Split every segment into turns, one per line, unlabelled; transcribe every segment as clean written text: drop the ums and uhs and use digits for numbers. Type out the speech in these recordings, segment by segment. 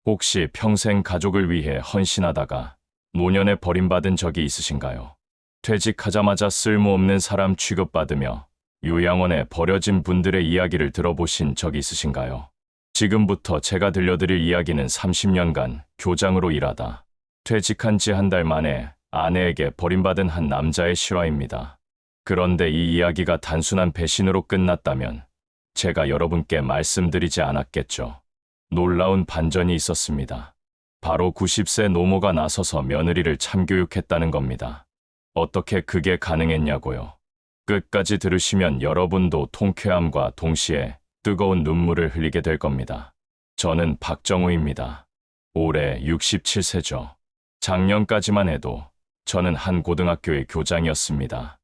혹시 평생 가족을 위해 헌신하다가 노년에 버림받은 적이 있으신가요? 퇴직하자마자 쓸모없는 사람 취급받으며 요양원에 버려진 분들의 이야기를 들어보신 적 있으신가요? 지금부터 제가 들려드릴 이야기는 30년간 교장으로 일하다 퇴직한 지 한 달 만에 아내에게 버림받은 한 남자의 실화입니다. 그런데 이 이야기가 단순한 배신으로 끝났다면 제가 여러분께 말씀드리지 않았겠죠. 놀라운 반전이 있었습니다. 바로 90세 노모가 나서서 며느리를 참교육했다는 겁니다. 어떻게 그게 가능했냐고요? 끝까지 들으시면 여러분도 통쾌함과 동시에 뜨거운 눈물을 흘리게 될 겁니다. 저는 박정우입니다. 올해 67세죠. 작년까지만 해도 저는 한 고등학교의 교장이었습니다.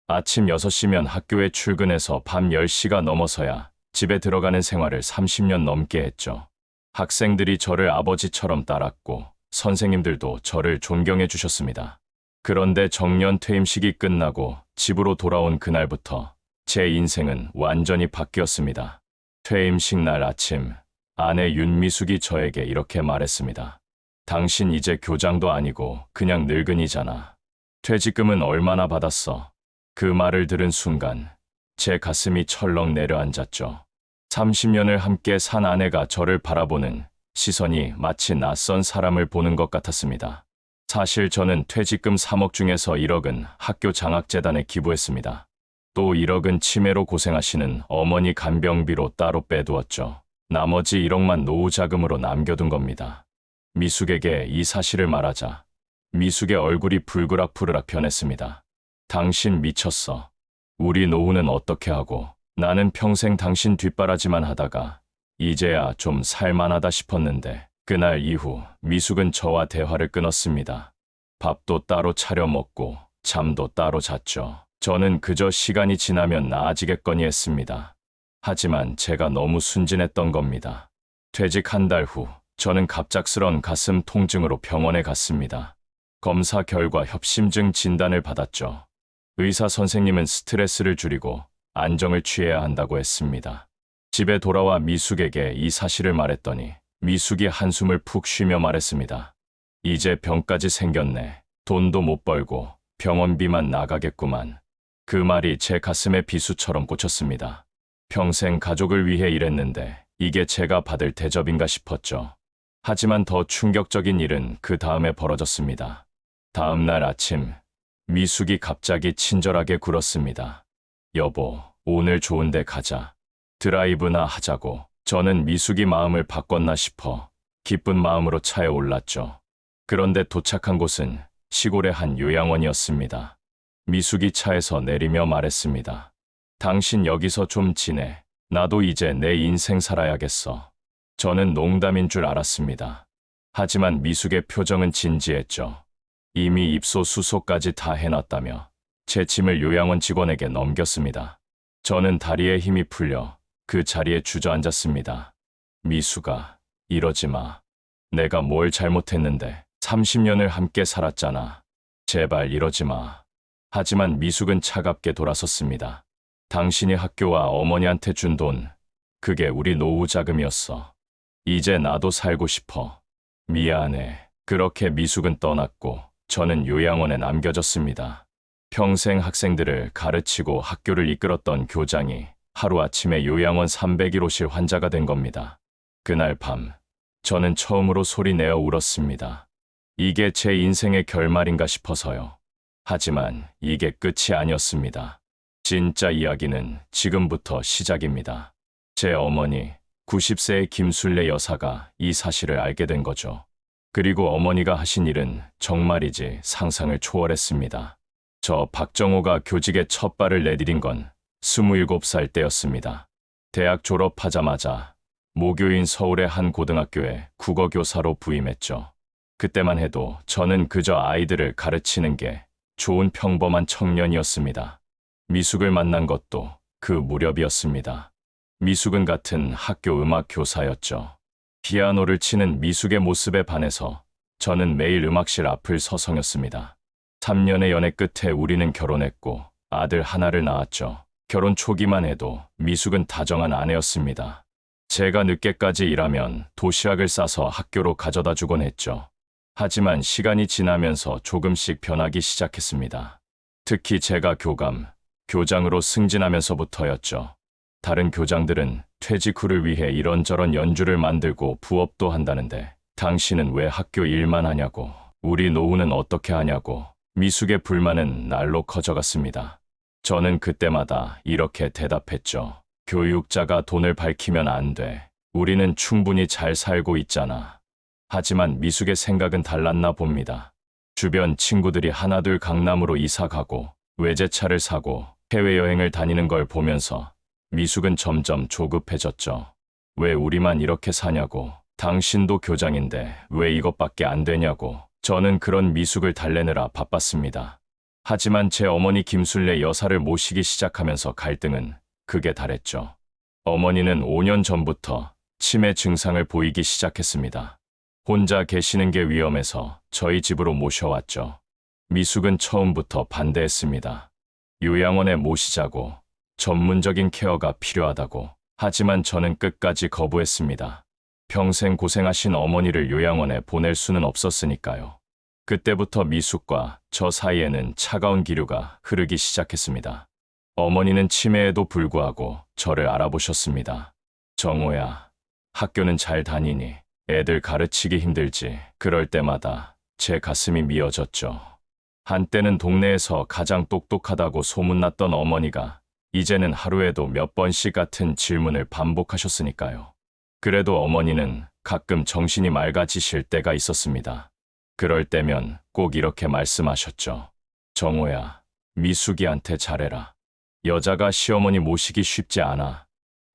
아침 6시면 학교에 출근해서 밤 10시가 넘어서야 집에 들어가는 생활을 30년 넘게 했죠. 학생들이 저를 아버지처럼 따랐고 선생님들도 저를 존경해 주셨습니다. 그런데 정년 퇴임식이 끝나고 집으로 돌아온 그날부터 제 인생은 완전히 바뀌었습니다. 퇴임식 날 아침, 아내 윤미숙이 저에게 이렇게 말했습니다. 당신 이제 교장도 아니고 그냥 늙은이잖아. 퇴직금은 얼마나 받았어? 그 말을 들은 순간 제 가슴이 철렁 내려앉았죠. 30년을 함께 산 아내가 저를 바라보는 시선이 마치 낯선 사람을 보는 것 같았습니다. 사실 저는 퇴직금 3억 중에서 1억은 학교 장학재단에 기부했습니다. 또 1억은 치매로 고생하시는 어머니 간병비로 따로 빼두었죠. 나머지 1억만 노후 자금으로 남겨둔 겁니다. 미숙에게 이 사실을 말하자 미숙의 얼굴이 불그락불그락 변했습니다. 당신 미쳤어. 우리 노후는 어떻게 하고 나는 평생 당신 뒷바라지만 하다가 이제야 좀 살만하다 싶었는데 그날 이후 미숙은 저와 대화를 끊었습니다. 밥도 따로 차려 먹고 잠도 따로 잤죠. 저는 그저 시간이 지나면 나아지겠거니 했습니다. 하지만 제가 너무 순진했던 겁니다. 퇴직 한 달 후 저는 갑작스런 가슴 통증으로 병원에 갔습니다. 검사 결과 협심증 진단을 받았죠. 의사 선생님은 스트레스를 줄이고 안정을 취해야 한다고 했습니다. 집에 돌아와 미숙에게 이 사실을 말했더니 미숙이 한숨을 푹 쉬며 말했습니다. 이제 병까지 생겼네. 돈도 못 벌고 병원비만 나가겠구만. 그 말이 제 가슴에 비수처럼 꽂혔습니다. 평생 가족을 위해 일했는데 이게 제가 받을 대접인가 싶었죠. 하지만 더 충격적인 일은 그 다음에 벌어졌습니다. 다음 날 아침 미숙이 갑자기 친절하게 굴었습니다. 여보, 오늘 좋은데 가자. 드라이브나 하자고. 저는 미숙이 마음을 바꿨나 싶어 기쁜 마음으로 차에 올랐죠. 그런데 도착한 곳은 시골의 한 요양원이었습니다. 미숙이 차에서 내리며 말했습니다. 당신 여기서 좀 지내. 나도 이제 내 인생 살아야겠어. 저는 농담인 줄 알았습니다. 하지만 미숙의 표정은 진지했죠. 이미 입소 수소까지 다 해놨다며 제 짐을 요양원 직원에게 넘겼습니다. 저는 다리에 힘이 풀려 그 자리에 주저앉았습니다. 미숙아, 이러지 마. 내가 뭘 잘못했는데 30년을 함께 살았잖아. 제발 이러지 마. 하지만 미숙은 차갑게 돌아섰습니다. 당신이 학교와 어머니한테 준 돈, 그게 우리 노후 자금이었어. 이제 나도 살고 싶어. 미안해. 그렇게 미숙은 떠났고 저는 요양원에 남겨졌습니다. 평생 학생들을 가르치고 학교를 이끌었던 교장이 하루아침에 요양원 301호실 환자가 된 겁니다. 그날 밤, 저는 처음으로 소리내어 울었습니다. 이게 제 인생의 결말인가 싶어서요. 하지만 이게 끝이 아니었습니다. 진짜 이야기는 지금부터 시작입니다. 제 어머니, 90세의 김술래 여사가 이 사실을 알게 된 거죠. 그리고 어머니가 하신 일은 정말이지 상상을 초월했습니다. 저 박정호가 교직에 첫 발을 내디딘 건 27살 때였습니다. 대학 졸업하자마자 모교인 서울의 한 고등학교에 국어교사로 부임했죠. 그때만 해도 저는 그저 아이들을 가르치는 게 좋은 평범한 청년이었습니다. 미숙을 만난 것도 그 무렵이었습니다. 미숙은 같은 학교 음악 교사였죠. 피아노를 치는 미숙의 모습에 반해서 저는 매일 음악실 앞을 서성였습니다. 3년의 연애 끝에 우리는 결혼했고 아들 하나를 낳았죠. 결혼 초기만 해도 미숙은 다정한 아내였습니다. 제가 늦게까지 일하면 도시락을 싸서 학교로 가져다 주곤 했죠. 하지만 시간이 지나면서 조금씩 변하기 시작했습니다. 특히 제가 교장으로 승진하면서부터였죠. 다른 교장들은 퇴직 후를 위해 이런저런 연주를 만들고 부업도 한다는데 당신은 왜 학교 일만 하냐고, 우리 노후는 어떻게 하냐고 미숙의 불만은 날로 커져갔습니다. 저는 그때마다 이렇게 대답했죠. 교육자가 돈을 밝히면 안 돼. 우리는 충분히 잘 살고 있잖아. 하지만 미숙의 생각은 달랐나 봅니다. 주변 친구들이 하나둘 강남으로 이사 가고 외제차를 사고 해외여행을 다니는 걸 보면서 미숙은 점점 조급해졌죠. 왜 우리만 이렇게 사냐고, 당신도 교장인데 왜 이것밖에 안 되냐고. 저는 그런 미숙을 달래느라 바빴습니다. 하지만 제 어머니 김순례 여사를 모시기 시작하면서 갈등은 극에 달했죠. 어머니는 5년 전부터 치매 증상을 보이기 시작했습니다. 혼자 계시는 게 위험해서 저희 집으로 모셔왔죠. 미숙은 처음부터 반대했습니다. 요양원에 모시자고, 전문적인 케어가 필요하다고. 하지만 저는 끝까지 거부했습니다. 평생 고생하신 어머니를 요양원에 보낼 수는 없었으니까요. 그때부터 미숙과 저 사이에는 차가운 기류가 흐르기 시작했습니다. 어머니는 치매에도 불구하고 저를 알아보셨습니다. 정호야, 학교는 잘 다니니? 애들 가르치기 힘들지. 그럴 때마다 제 가슴이 미어졌죠. 한때는 동네에서 가장 똑똑하다고 소문났던 어머니가 이제는 하루에도 몇 번씩 같은 질문을 반복하셨으니까요. 그래도 어머니는 가끔 정신이 맑아지실 때가 있었습니다. 그럴 때면 꼭 이렇게 말씀하셨죠. 정호야, 미숙이한테 잘해라. 여자가 시어머니 모시기 쉽지 않아.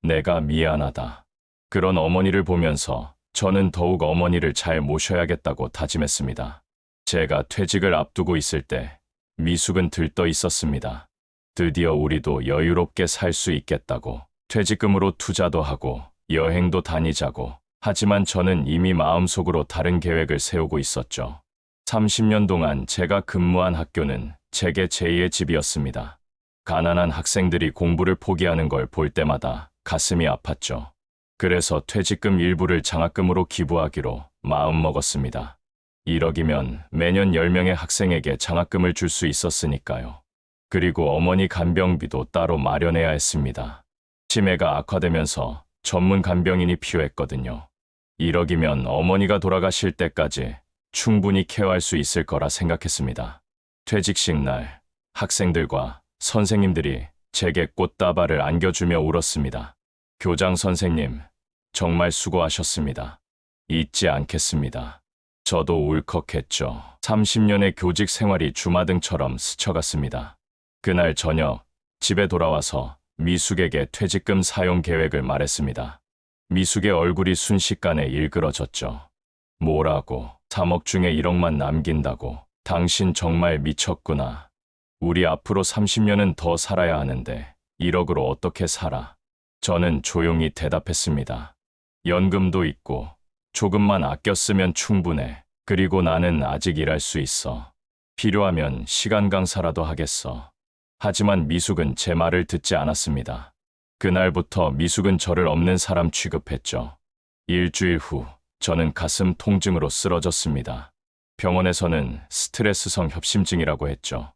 내가 미안하다. 그런 어머니를 보면서 저는 더욱 어머니를 잘 모셔야겠다고 다짐했습니다. 제가 퇴직을 앞두고 있을 때 미숙은 들떠 있었습니다. 드디어 우리도 여유롭게 살 수 있겠다고. 퇴직금으로 투자도 하고 여행도 다니자고. 하지만 저는 이미 마음속으로 다른 계획을 세우고 있었죠. 30년 동안 제가 근무한 학교는 제게 제2의 집이었습니다. 가난한 학생들이 공부를 포기하는 걸 볼 때마다 가슴이 아팠죠. 그래서 퇴직금 일부를 장학금으로 기부하기로 마음먹었습니다. 1억이면 매년 10명의 학생에게 장학금을 줄 수 있었으니까요. 그리고 어머니 간병비도 따로 마련해야 했습니다. 치매가 악화되면서 전문 간병인이 필요했거든요. 1억이면 어머니가 돌아가실 때까지 충분히 케어할 수 있을 거라 생각했습니다. 퇴직식 날 학생들과 선생님들이 제게 꽃다발을 안겨주며 울었습니다. 교장 선생님, 정말 수고하셨습니다. 잊지 않겠습니다. 저도 울컥했죠. 30년의 교직 생활이 주마등처럼 스쳐갔습니다. 그날 저녁 집에 돌아와서 미숙에게 퇴직금 사용 계획을 말했습니다. 미숙의 얼굴이 순식간에 일그러졌죠. 뭐라고? 3억 중에 1억만 남긴다고? 당신 정말 미쳤구나. 우리 앞으로 30년은 더 살아야 하는데 1억으로 어떻게 살아? 저는 조용히 대답했습니다. 연금도 있고 조금만 아껴 쓰면 충분해. 그리고 나는 아직 일할 수 있어. 필요하면 시간 강사라도 하겠어. 하지만 미숙은 제 말을 듣지 않았습니다. 그날부터 미숙은 저를 없는 사람 취급했죠. 일주일 후 저는 가슴 통증으로 쓰러졌습니다. 병원에서는 스트레스성 협심증이라고 했죠.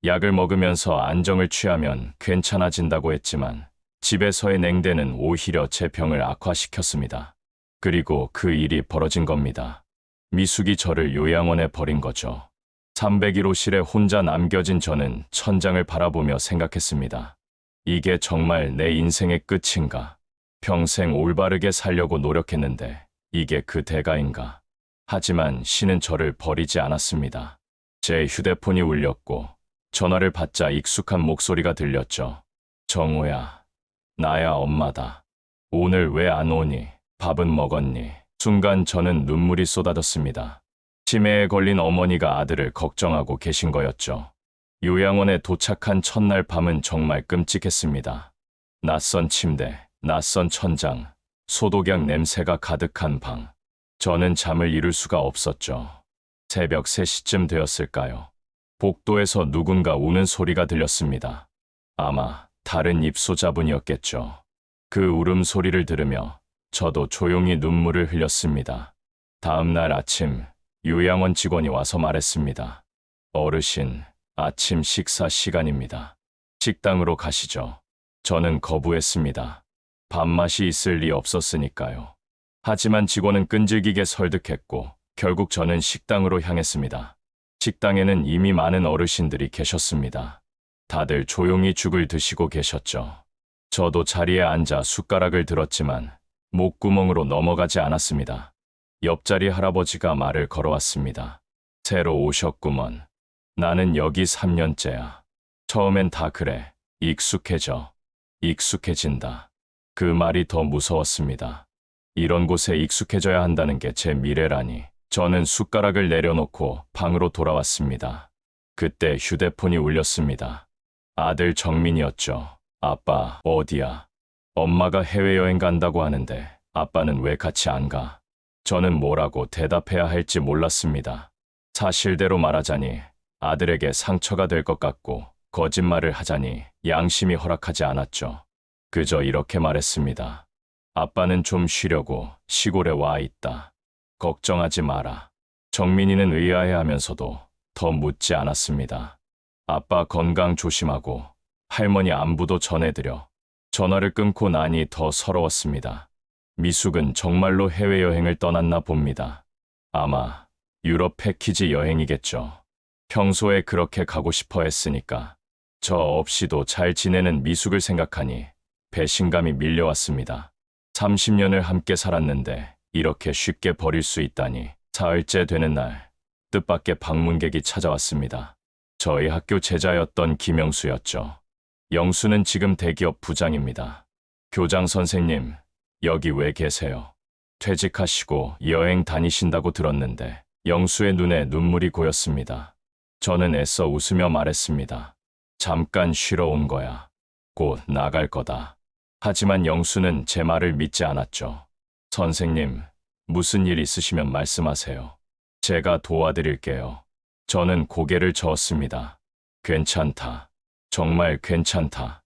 약을 먹으면서 안정을 취하면 괜찮아진다고 했지만 집에서의 냉대는 오히려 제 병을 악화시켰습니다. 그리고 그 일이 벌어진 겁니다. 미숙이 저를 요양원에 버린 거죠. 301호실에 혼자 남겨진 저는 천장을 바라보며 생각했습니다. 이게 정말 내 인생의 끝인가? 평생 올바르게 살려고 노력했는데 이게 그 대가인가? 하지만 신은 저를 버리지 않았습니다. 제 휴대폰이 울렸고 전화를 받자 익숙한 목소리가 들렸죠. 정호야, 나야 엄마다. 오늘 왜 안 오니? 밥은 먹었니? 순간 저는 눈물이 쏟아졌습니다. 치매에 걸린 어머니가 아들을 걱정하고 계신 거였죠. 요양원에 도착한 첫날 밤은 정말 끔찍했습니다. 낯선 침대, 낯선 천장, 소독약 냄새가 가득한 방. 저는 잠을 이룰 수가 없었죠. 새벽 3시쯤 되었을까요? 복도에서 누군가 우는 소리가 들렸습니다. 아마 다른 입소자분이었겠죠. 그 울음소리를 들으며 저도 조용히 눈물을 흘렸습니다. 다음 날 아침 요양원 직원이 와서 말했습니다. 어르신, 아침 식사 시간입니다. 식당으로 가시죠. 저는 거부했습니다. 밥맛이 있을 리 없었으니까요. 하지만 직원은 끈질기게 설득했고 결국 저는 식당으로 향했습니다. 식당에는 이미 많은 어르신들이 계셨습니다. 다들 조용히 죽을 드시고 계셨죠. 저도 자리에 앉아 숟가락을 들었지만 목구멍으로 넘어가지 않았습니다. 옆자리 할아버지가 말을 걸어왔습니다. 새로 오셨구먼. 나는 여기 3년째야. 처음엔 다 그래. 익숙해져. 익숙해진다. 그 말이 더 무서웠습니다. 이런 곳에 익숙해져야 한다는 게 제 미래라니. 저는 숟가락을 내려놓고 방으로 돌아왔습니다. 그때 휴대폰이 울렸습니다. 아들 정민이었죠. 아빠, 어디야? 엄마가 해외여행 간다고 하는데 아빠는 왜 같이 안 가? 저는 뭐라고 대답해야 할지 몰랐습니다. 사실대로 말하자니 아들에게 상처가 될 것 같고 거짓말을 하자니 양심이 허락하지 않았죠. 그저 이렇게 말했습니다. 아빠는 좀 쉬려고 시골에 와 있다. 걱정하지 마라. 정민이는 의아해하면서도 더 묻지 않았습니다. 아빠 건강 조심하고 할머니 안부도 전해드려. 전화를 끊고 나니 더 서러웠습니다. 미숙은 정말로 해외여행을 떠났나 봅니다. 아마 유럽 패키지 여행이겠죠. 평소에 그렇게 가고 싶어 했으니까. 저 없이도 잘 지내는 미숙을 생각하니 배신감이 밀려왔습니다. 30년을 함께 살았는데 이렇게 쉽게 버릴 수 있다니. 사흘째 되는 날, 뜻밖의 방문객이 찾아왔습니다. 저희 학교 제자였던 김영수였죠. 영수는 지금 대기업 부장입니다. 교장 선생님, 여기 왜 계세요? 퇴직하시고 여행 다니신다고 들었는데 영수의 눈에 눈물이 고였습니다. 저는 애써 웃으며 말했습니다. 잠깐 쉬러 온 거야. 곧 나갈 거다. 하지만 영수는 제 말을 믿지 않았죠. 선생님, 무슨 일 있으시면 말씀하세요. 제가 도와드릴게요. 저는 고개를 저었습니다. 괜찮다. 정말 괜찮다.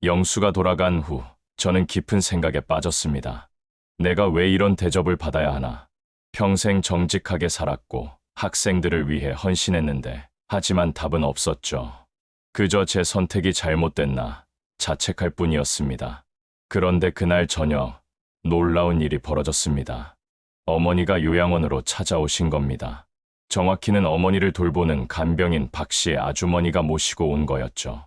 영수가 돌아간 후 저는 깊은 생각에 빠졌습니다. 내가 왜 이런 대접을 받아야 하나? 평생 정직하게 살았고 학생들을 위해 헌신했는데 하지만 답은 없었죠. 그저 제 선택이 잘못됐나 자책할 뿐이었습니다. 그런데 그날 저녁 놀라운 일이 벌어졌습니다. 어머니가 요양원으로 찾아오신 겁니다. 정확히는 어머니를 돌보는 간병인 박 씨의 아주머니가 모시고 온 거였죠.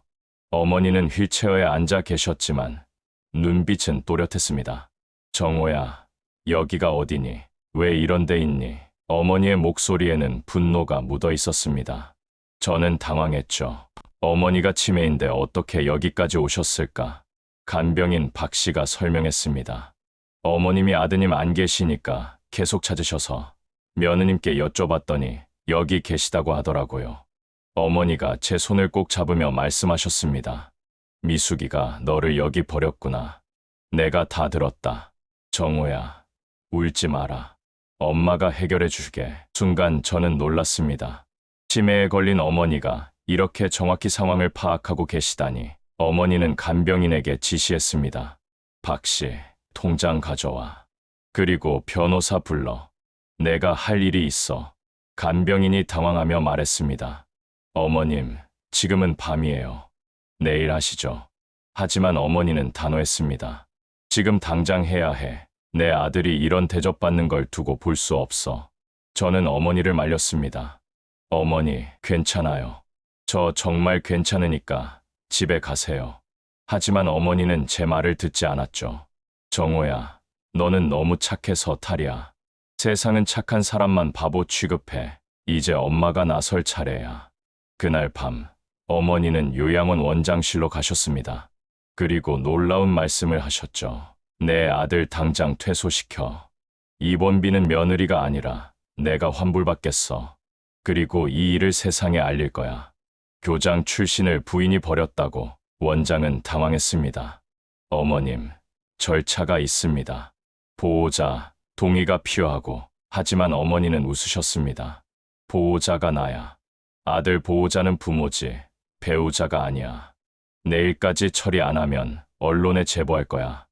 어머니는 휠체어에 앉아 계셨지만 눈빛은 또렷했습니다. 정호야, 여기가 어디니? 왜 이런 데 있니? 어머니의 목소리에는 분노가 묻어 있었습니다. 저는 당황했죠. 어머니가 치매인데 어떻게 여기까지 오셨을까? 간병인 박 씨가 설명했습니다. 어머님이 아드님 안 계시니까 계속 찾으셔서 며느님께 여쭤봤더니 여기 계시다고 하더라고요. 어머니가 제 손을 꼭 잡으며 말씀하셨습니다. 미숙이가 너를 여기 버렸구나. 내가 다 들었다. 정호야, 울지 마라. 엄마가 해결해 줄게. 순간 저는 놀랐습니다. 치매에 걸린 어머니가 이렇게 정확히 상황을 파악하고 계시다니. 어머니는 간병인에게 지시했습니다. 박 씨, 통장 가져와. 그리고 변호사 불러. 내가 할 일이 있어. 간병인이 당황하며 말했습니다. 어머님, 지금은 밤이에요. 내일 하시죠. 하지만 어머니는 단호했습니다. 지금 당장 해야 해. 내 아들이 이런 대접받는 걸 두고 볼 수 없어. 저는 어머니를 말렸습니다. 어머니, 괜찮아요. 저 정말 괜찮으니까 집에 가세요. 하지만 어머니는 제 말을 듣지 않았죠. 정호야, 너는 너무 착해서 탈이야. 세상은 착한 사람만 바보 취급해. 이제 엄마가 나설 차례야. 그날 밤, 어머니는 요양원 원장실로 가셨습니다. 그리고 놀라운 말씀을 하셨죠. 내 아들 당장 퇴소시켜. 입원비는 며느리가 아니라 내가 환불받겠어. 그리고 이 일을 세상에 알릴 거야. 교장 출신을 부인이 버렸다고. 원장은 당황했습니다. 어머님, 절차가 있습니다. 보호자, 동의가 필요하고. 하지만 어머니는 웃으셨습니다. 보호자가 나야. 아들 보호자는 부모지, 배우자가 아니야. 내일까지 처리 안 하면 언론에 제보할 거야.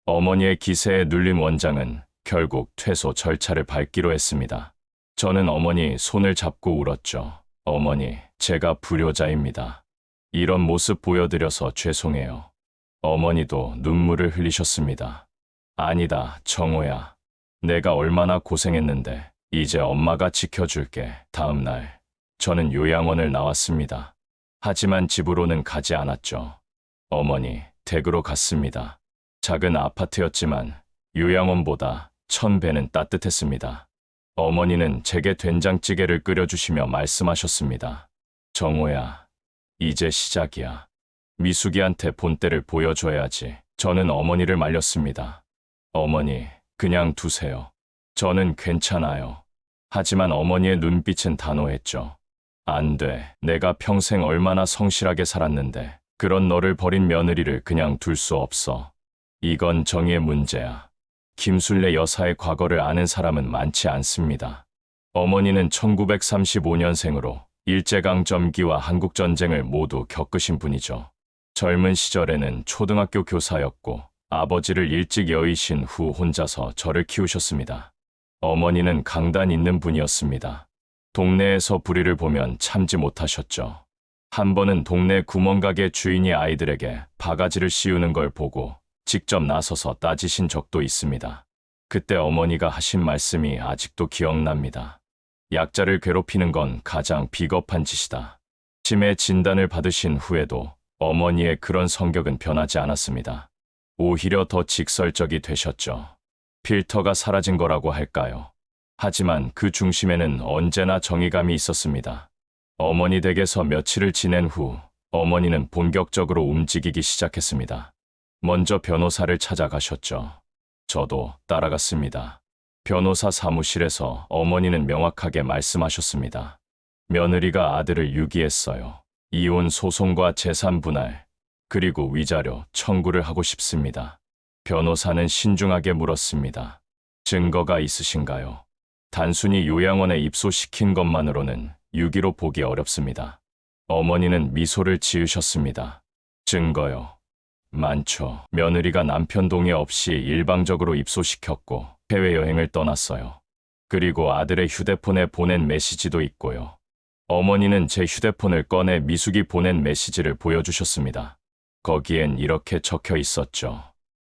어머니의 기세에 눌린 원장은 결국 퇴소 절차를 밟기로 했습니다. 저는 어머니 손을 잡고 울었죠. 어머니, 제가 불효자입니다. 이런 모습 보여드려서 죄송해요. 어머니도 눈물을 흘리셨습니다. 아니다, 정호야. 내가 얼마나 고생했는데 이제 엄마가 지켜줄게. 다음 날 저는 요양원을 나왔습니다. 하지만 집으로는 가지 않았죠. 어머니 댁으로 갔습니다. 작은 아파트였지만 요양원보다 1000배는 따뜻했습니다. 어머니는 제게 된장찌개를 끓여주시며 말씀하셨습니다. 정호야, 이제 시작이야. 미숙이한테 본때를 보여줘야지. 저는 어머니를 말렸습니다. 어머니, 그냥 두세요. 저는 괜찮아요. 하지만 어머니의 눈빛은 단호했죠. 안 돼. 내가 평생 얼마나 성실하게 살았는데 그런 너를 버린 며느리를 그냥 둘 수 없어. 이건 정의의 문제야. 김술래 여사의 과거를 아는 사람은 많지 않습니다. 어머니는 1935년생으로 일제강점기와 한국전쟁을 모두 겪으신 분이죠. 젊은 시절에는 초등학교 교사였고 아버지를 일찍 여의신 후 혼자서 저를 키우셨습니다. 어머니는 강단 있는 분이었습니다. 동네에서 불의를 보면 참지 못하셨죠. 한 번은 동네 구멍가게 주인이 아이들에게 바가지를 씌우는 걸 보고 직접 나서서 따지신 적도 있습니다. 그때 어머니가 하신 말씀이 아직도 기억납니다. 약자를 괴롭히는 건 가장 비겁한 짓이다. 치매 진단을 받으신 후에도 어머니의 그런 성격은 변하지 않았습니다. 오히려 더 직설적이 되셨죠. 필터가 사라진 거라고 할까요? 하지만 그 중심에는 언제나 정의감이 있었습니다. 어머니 댁에서 며칠을 지낸 후 어머니는 본격적으로 움직이기 시작했습니다. 먼저 변호사를 찾아가셨죠. 저도 따라갔습니다. 변호사 사무실에서 어머니는 명확하게 말씀하셨습니다. 며느리가 아들을 유기했어요. 이혼 소송과 재산 분할, 그리고 위자료 청구를 하고 싶습니다. 변호사는 신중하게 물었습니다. 증거가 있으신가요? 단순히 요양원에 입소시킨 것만으로는 유기로 보기 어렵습니다. 어머니는 미소를 지으셨습니다. 증거요. 많죠. 며느리가 남편 동의 없이 일방적으로 입소시켰고 해외여행을 떠났어요. 그리고 아들의 휴대폰에 보낸 메시지도 있고요. 어머니는 제 휴대폰을 꺼내 미숙이 보낸 메시지를 보여주셨습니다. 거기엔 이렇게 적혀 있었죠.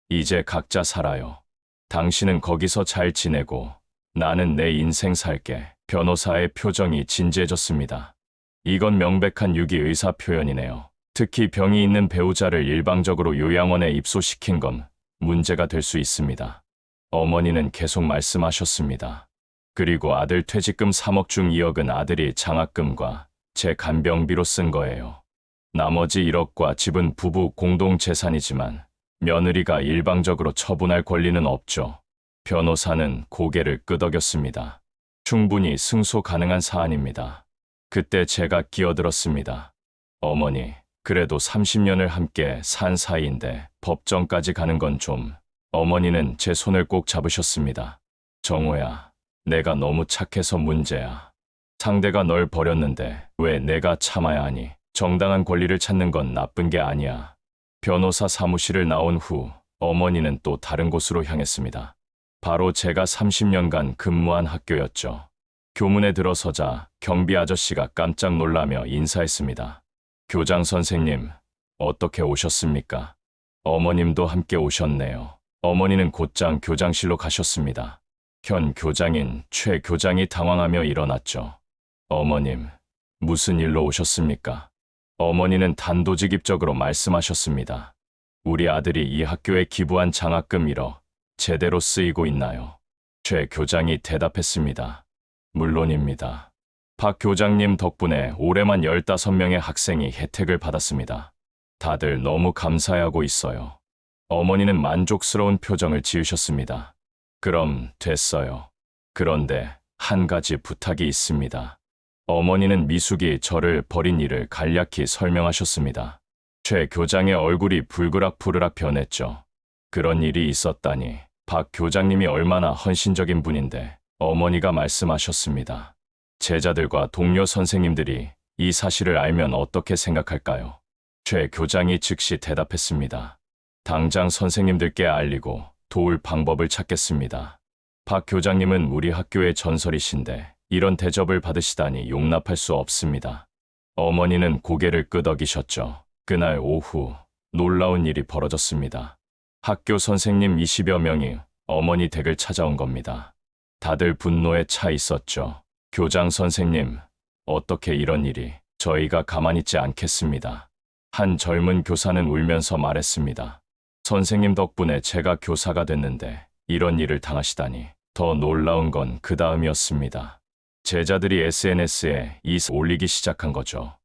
이제 각자 살아요. 당신은 거기서 잘 지내고 나는 내 인생 살게. 변호사의 표정이 진지해졌습니다. 이건 명백한 유기 의사 표현이네요. 특히 병이 있는 배우자를 일방적으로 요양원에 입소시킨 건 문제가 될 수 있습니다. 어머니는 계속 말씀하셨습니다. 그리고 아들 퇴직금 3억 중 2억은 아들이 장학금과 제 간병비로 쓴 거예요. 나머지 1억과 집은 부부 공동 재산이지만 며느리가 일방적으로 처분할 권리는 없죠. 변호사는 고개를 끄덕였습니다. 충분히 승소 가능한 사안입니다. 그때 제가 끼어들었습니다. 어머니, 그래도 30년을 함께 산 사이인데 법정까지 가는 건 좀... 어머니는 제 손을 꼭 잡으셨습니다. 정호야, 내가 너무 착해서 문제야. 상대가 널 버렸는데 왜 내가 참아야 하니? 정당한 권리를 찾는 건 나쁜 게 아니야. 변호사 사무실을 나온 후 어머니는 또 다른 곳으로 향했습니다. 바로 제가 30년간 근무한 학교였죠. 교문에 들어서자 경비 아저씨가 깜짝 놀라며 인사했습니다. 교장 선생님, 어떻게 오셨습니까? 어머님도 함께 오셨네요. 어머니는 곧장 교장실로 가셨습니다. 현 교장인 최 교장이 당황하며 일어났죠. 어머님, 무슨 일로 오셨습니까? 어머니는 단도직입적으로 말씀하셨습니다. 우리 아들이 이 학교에 기부한 장학금 1억 제대로 쓰이고 있나요? 최 교장이 대답했습니다. 물론입니다. 박 교장님 덕분에 올해만 15명의 학생이 혜택을 받았습니다. 다들 너무 감사해하고 있어요. 어머니는 만족스러운 표정을 지으셨습니다. 그럼 됐어요. 그런데 한 가지 부탁이 있습니다. 어머니는 미숙이 저를 버린 일을 간략히 설명하셨습니다. 최 교장의 얼굴이 불그락부르락 변했죠. 그런 일이 있었다니. 박 교장님이 얼마나 헌신적인 분인데 어머니가 말씀하셨습니다. 제자들과 동료 선생님들이 이 사실을 알면 어떻게 생각할까요? 최 교장이 즉시 대답했습니다. 당장 선생님들께 알리고 도울 방법을 찾겠습니다. 박 교장님은 우리 학교의 전설이신데 이런 대접을 받으시다니 용납할 수 없습니다. 어머니는 고개를 끄덕이셨죠. 그날 오후 놀라운 일이 벌어졌습니다. 학교 선생님 20여 명이 어머니 댁을 찾아온 겁니다. 다들 분노에 차 있었죠. 교장 선생님, 어떻게 이런 일이? 저희가 가만히 있지 않겠습니다. 한 젊은 교사는 울면서 말했습니다. 선생님 덕분에 제가 교사가 됐는데 이런 일을 당하시다니. 더 놀라운 건 그 다음이었습니다. 제자들이 SNS에 올리기 시작한 거죠.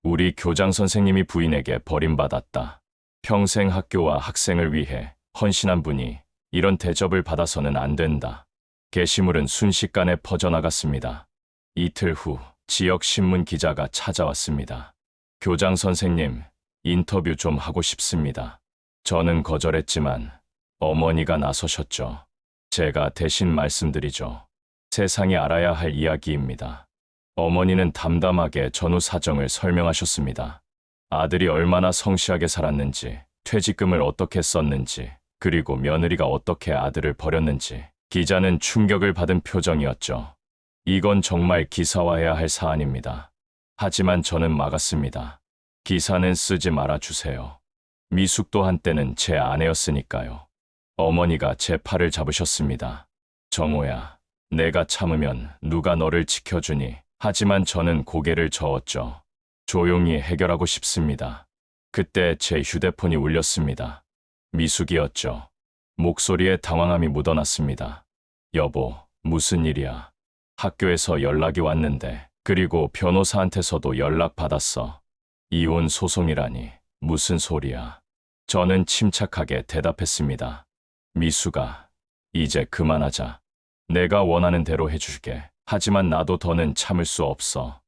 우리 교장 선생님이 부인에게 버림받았다. 평생 학교와 학생을 위해 헌신한 분이 이런 대접을 받아서는 안 된다. 게시물은 순식간에 퍼져나갔습니다. 이틀 후 지역 신문 기자가 찾아왔습니다. 교장 선생님, 인터뷰 좀 하고 싶습니다. 저는 거절했지만 어머니가 나서셨죠. 제가 대신 말씀드리죠. 세상이 알아야 할 이야기입니다. 어머니는 담담하게 전후 사정을 설명하셨습니다. 아들이 얼마나 성실하게 살았는지, 퇴직금을 어떻게 썼는지, 그리고 며느리가 어떻게 아들을 버렸는지. 기자는 충격을 받은 표정이었죠. 이건 정말 기사화해야 할 사안입니다. 하지만 저는 막았습니다. 기사는 쓰지 말아주세요. 미숙도 한때는 제 아내였으니까요. 어머니가 제 팔을 잡으셨습니다. 정호야, 내가 참으면 누가 너를 지켜주니? 하지만 저는 고개를 저었죠. 조용히 해결하고 싶습니다. 그때 제 휴대폰이 울렸습니다. 미숙이었죠. 목소리에 당황함이 묻어났습니다. 여보, 무슨 일이야? 학교에서 연락이 왔는데, 그리고 변호사한테서도 연락받았어. 이혼 소송이라니, 무슨 소리야? 저는 침착하게 대답했습니다. 미숙아, 이제 그만하자. 내가 원하는 대로 해줄게. 하지만 나도 더는 참을 수 없어.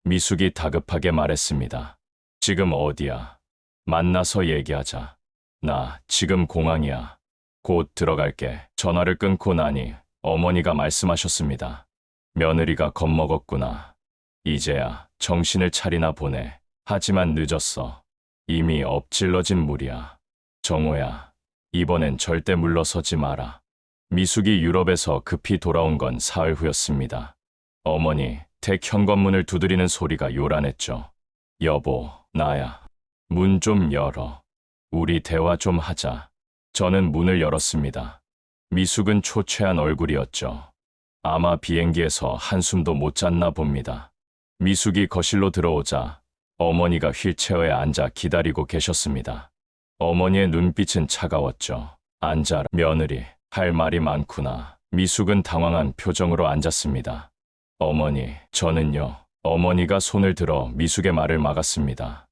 미숙이 다급하게 말했습니다. 지금 어디야? 만나서 얘기하자. 나 지금 공항이야. 곧 들어갈게. 전화를 끊고 나니 어머니가 말씀하셨습니다. 며느리가 겁먹었구나. 이제야 정신을 차리나 보네. 하지만 늦었어. 이미 엎질러진 물이야. 정호야, 이번엔 절대 물러서지 마라. 미숙이 유럽에서 급히 돌아온 건 사흘 후였습니다. 어머니, 댁 현관문을 두드리는 소리가 요란했죠. 여보, 나야. 문 좀 열어. 우리 대화 좀 하자. 저는 문을 열었습니다. 미숙은 초췌한 얼굴이었죠. 아마 비행기에서 한숨도 못 잤나 봅니다. 미숙이 거실로 들어오자 어머니가 휠체어에 앉아 기다리고 계셨습니다. 어머니의 눈빛은 차가웠죠. 앉아라, 며느리. 할 말이 많구나. 미숙은 당황한 표정으로 앉았습니다. 어머니, 저는요. 어머니가 손을 들어 미숙의 말을 막았습니다.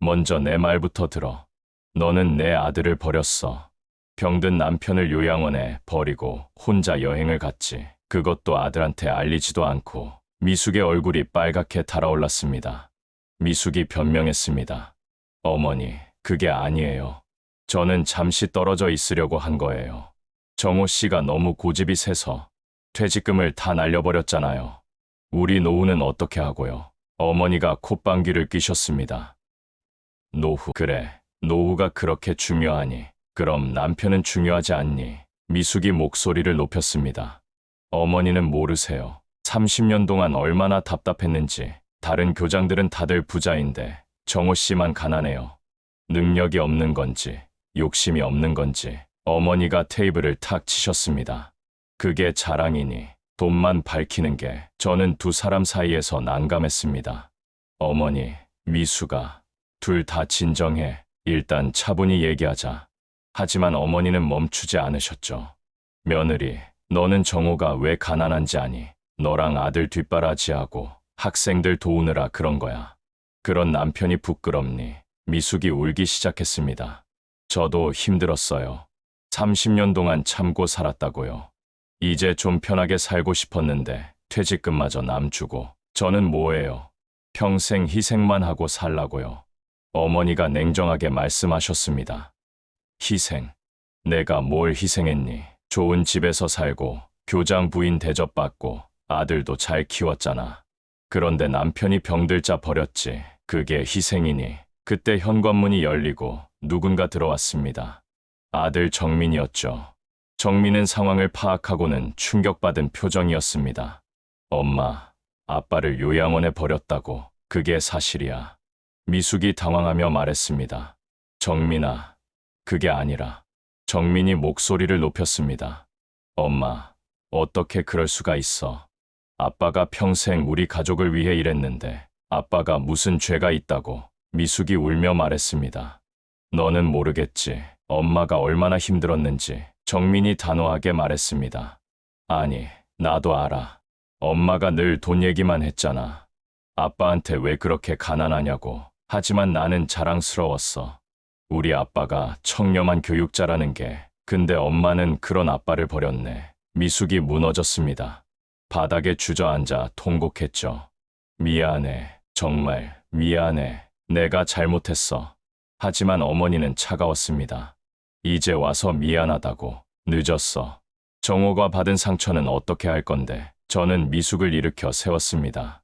먼저 내 말부터 들어. 너는 내 아들을 버렸어. 병든 남편을 요양원에 버리고 혼자 여행을 갔지. 그것도 아들한테 알리지도 않고. 미숙의 얼굴이 빨갛게 달아올랐습니다. 미숙이 변명했습니다. 어머니, 그게 아니에요. 저는 잠시 떨어져 있으려고 한 거예요. 정호 씨가 너무 고집이 세서 퇴직금을 다 날려버렸잖아요. 우리 노후는 어떻게 하고요? 어머니가 콧방귀를 뀌셨습니다. 노후, 그래. 노후가 그렇게 중요하니. 그럼 남편은 중요하지 않니? 미숙이 목소리를 높였습니다. 어머니는 모르세요. 30년 동안 얼마나 답답했는지. 다른 교장들은 다들 부자인데 정호 씨만 가난해요. 능력이 없는 건지 욕심이 없는 건지. 어머니가 테이블을 탁 치셨습니다. 그게 자랑이니 돈만 밝히는 게. 저는 두 사람 사이에서 난감했습니다. 어머니, 미숙아, 둘 다 진정해. 일단 차분히 얘기하자. 하지만 어머니는 멈추지 않으셨죠. 며느리, 너는 정호가 왜 가난한지 아니? 너랑 아들 뒷바라지하고 학생들 도우느라 그런 거야. 그런 남편이 부끄럽니? 미숙이 울기 시작했습니다. 저도 힘들었어요. 30년 동안 참고 살았다고요. 이제 좀 편하게 살고 싶었는데 퇴직금마저 남주고. 저는 뭐예요? 평생 희생만 하고 살라고요. 어머니가 냉정하게 말씀하셨습니다. 희생? 내가 뭘 희생했니? 좋은 집에서 살고 교장 부인 대접받고 아들도 잘 키웠잖아. 그런데 남편이 병들자 버렸지. 그게 희생이니? 그때 현관문이 열리고 누군가 들어왔습니다. 아들 정민이었죠. 정민은 상황을 파악하고는 충격받은 표정이었습니다. 엄마, 아빠를 요양원에 버렸다고. 그게 사실이야. 미숙이 당황하며 말했습니다. 정민아, 그게 아니라. 정민이 목소리를 높였습니다. 엄마, 어떻게 그럴 수가 있어. 아빠가 평생 우리 가족을 위해 일했는데 아빠가 무슨 죄가 있다고. 미숙이 울며 말했습니다. 너는 모르겠지. 엄마가 얼마나 힘들었는지. 정민이 단호하게 말했습니다. 아니, 나도 알아. 엄마가 늘 돈 얘기만 했잖아. 아빠한테 왜 그렇게 가난하냐고. 하지만 나는 자랑스러웠어. 우리 아빠가 청렴한 교육자라는 게. 근데 엄마는 그런 아빠를 버렸네. 미숙이 무너졌습니다. 바닥에 주저앉아 통곡했죠. 미안해. 정말 미안해. 내가 잘못했어. 하지만 어머니는 차가웠습니다. 이제 와서 미안하다고. 늦었어. 정호가 받은 상처는 어떻게 할 건데. 저는 미숙을 일으켜 세웠습니다.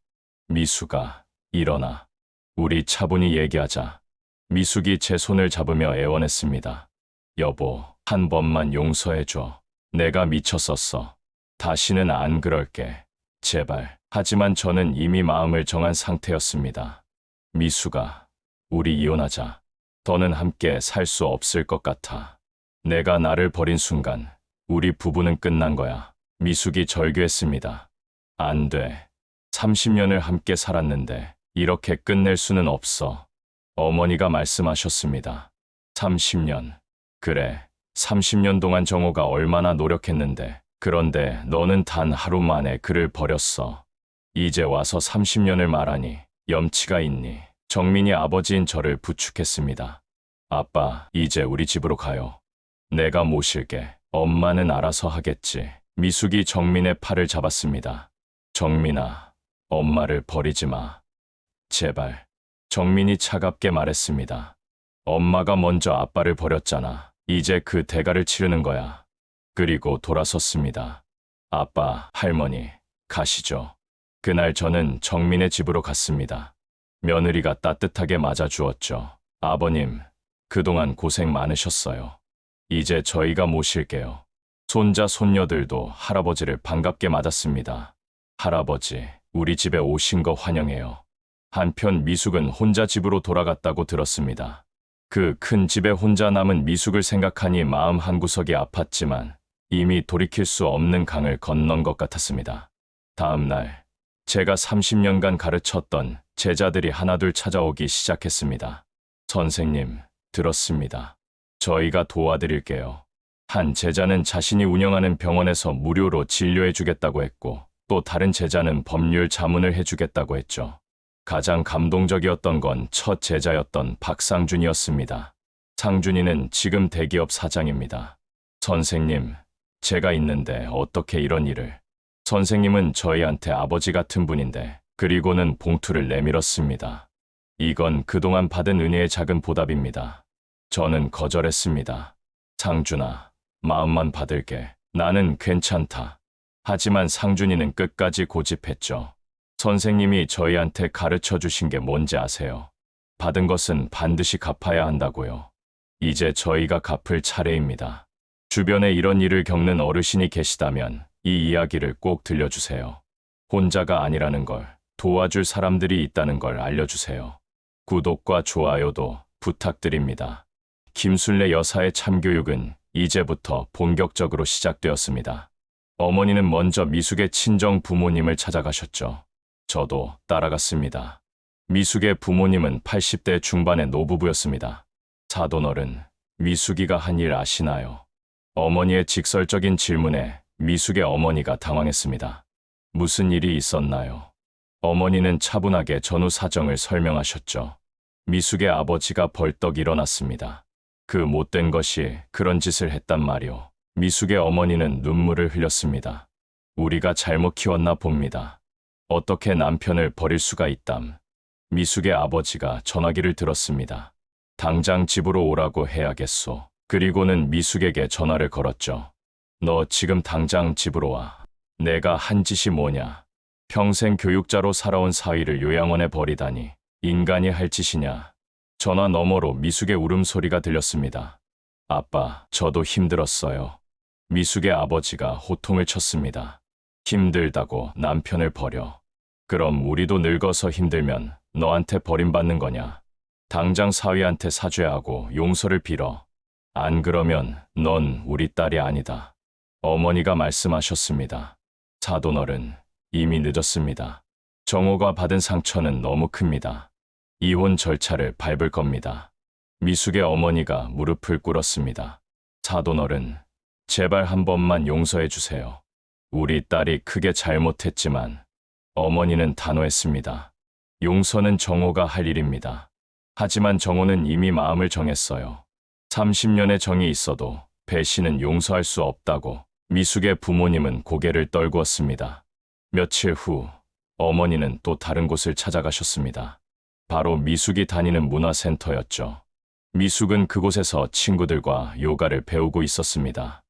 미숙아, 일어나. 우리 차분히 얘기하자. 미숙이 제 손을 잡으며 애원했습니다. 여보, 한 번만 용서해줘. 내가 미쳤었어. 다시는 안 그럴게. 제발. 하지만 저는 이미 마음을 정한 상태였습니다. 미숙아, 우리 이혼하자. 더는 함께 살 수 없을 것 같아. 내가 나를 버린 순간 우리 부부는 끝난 거야. 미숙이 절규했습니다. 안 돼. 30년을 함께 살았는데 이렇게 끝낼 수는 없어. 어머니가 말씀하셨습니다. 30년. 그래, 30년 동안 정호가 얼마나 노력했는데. 그런데 너는 단 하루 만에 그를 버렸어. 이제 와서 30년을 말하니 염치가 있니? 정민이 아버지인 저를 부축했습니다. 아빠, 이제 우리 집으로 가요. 내가 모실게. 엄마는 알아서 하겠지. 미숙이 정민의 팔을 잡았습니다. 정민아, 엄마를 버리지 마. 제발. 정민이 차갑게 말했습니다. 엄마가 먼저 아빠를 버렸잖아. 이제 그 대가를 치르는 거야. 그리고 돌아섰습니다. 아빠, 할머니, 가시죠. 그날 저는 정민의 집으로 갔습니다. 며느리가 따뜻하게 맞아주었죠. 아버님, 그동안 고생 많으셨어요. 이제 저희가 모실게요. 손자, 손녀들도 할아버지를 반갑게 맞았습니다. 할아버지, 우리 집에 오신 거 환영해요. 한편 미숙은 혼자 집으로 돌아갔다고 들었습니다. 그 큰 집에 혼자 남은 미숙을 생각하니 마음 한구석이 아팠지만 이미 돌이킬 수 없는 강을 건넌 것 같았습니다. 다음 날, 제가 30년간 가르쳤던 제자들이 하나둘 찾아오기 시작했습니다. 선생님, 들었습니다. 저희가 도와드릴게요. 한 제자는 자신이 운영하는 병원에서 무료로 진료해 주겠다고 했고, 또 다른 제자는 법률 자문을 해주겠다고 했죠. 가장 감동적이었던 건 첫 제자였던 박상준이었습니다. 상준이는 지금 대기업 사장입니다. 선생님, 제가 있는데 어떻게 이런 일을. 선생님은 저희한테 아버지 같은 분인데, 그리고는 봉투를 내밀었습니다. 이건 그동안 받은 은혜의 작은 보답입니다. 저는 거절했습니다. 상준아, 마음만 받을게. 나는 괜찮다. 하지만 상준이는 끝까지 고집했죠. 선생님이 저희한테 가르쳐 주신 게 뭔지 아세요? 받은 것은 반드시 갚아야 한다고요. 이제 저희가 갚을 차례입니다. 주변에 이런 일을 겪는 어르신이 계시다면 이 이야기를 꼭 들려주세요. 혼자가 아니라는 걸, 도와줄 사람들이 있다는 걸 알려주세요. 구독과 좋아요도 부탁드립니다. 김순례 여사의 참교육은 이제부터 본격적으로 시작되었습니다. 어머니는 먼저 미숙의 친정 부모님을 찾아가셨죠. 저도 따라갔습니다. 미숙의 부모님은 80대 중반의 노부부였습니다. 사돈어른, 미숙이가 한 일 아시나요? 어머니의 직설적인 질문에 미숙의 어머니가 당황했습니다. 무슨 일이 있었나요? 어머니는 차분하게 전후 사정을 설명하셨죠. 미숙의 아버지가 벌떡 일어났습니다. 그 못된 것이 그런 짓을 했단 말이오. 미숙의 어머니는 눈물을 흘렸습니다. 우리가 잘못 키웠나 봅니다. 어떻게 남편을 버릴 수가 있담. 미숙의 아버지가 전화기를 들었습니다. 당장 집으로 오라고 해야겠소. 그리고는 미숙에게 전화를 걸었죠. 너 지금 당장 집으로 와. 내가 한 짓이 뭐냐. 평생 교육자로 살아온 사위를 요양원에 버리다니 인간이 할 짓이냐. 전화 너머로 미숙의 울음소리가 들렸습니다. 아빠, 저도 힘들었어요. 미숙의 아버지가 호통을 쳤습니다. 힘들다고 남편을 버려. 그럼 우리도 늙어서 힘들면 너한테 버림받는 거냐? 당장 사위한테 사죄하고 용서를 빌어. 안 그러면 넌 우리 딸이 아니다. 어머니가 말씀하셨습니다. 사돈어른, 이미 늦었습니다. 정호가 받은 상처는 너무 큽니다. 이혼 절차를 밟을 겁니다. 미숙의 어머니가 무릎을 꿇었습니다. 사돈어른, 제발 한 번만 용서해 주세요. 우리 딸이 크게 잘못했지만 어머니는 단호했습니다. 용서는 정호가 할 일입니다. 하지만 정호는 이미 마음을 정했어요. 30년의 정이 있어도 배신은 용서할 수 없다고 미숙의 부모님은 고개를 떨구었습니다. 며칠 후 어머니는 또 다른 곳을 찾아가셨습니다. 바로 미숙이 다니는 문화센터였죠. 미숙은 그곳에서 친구들과 요가를 배우고 있었습니다.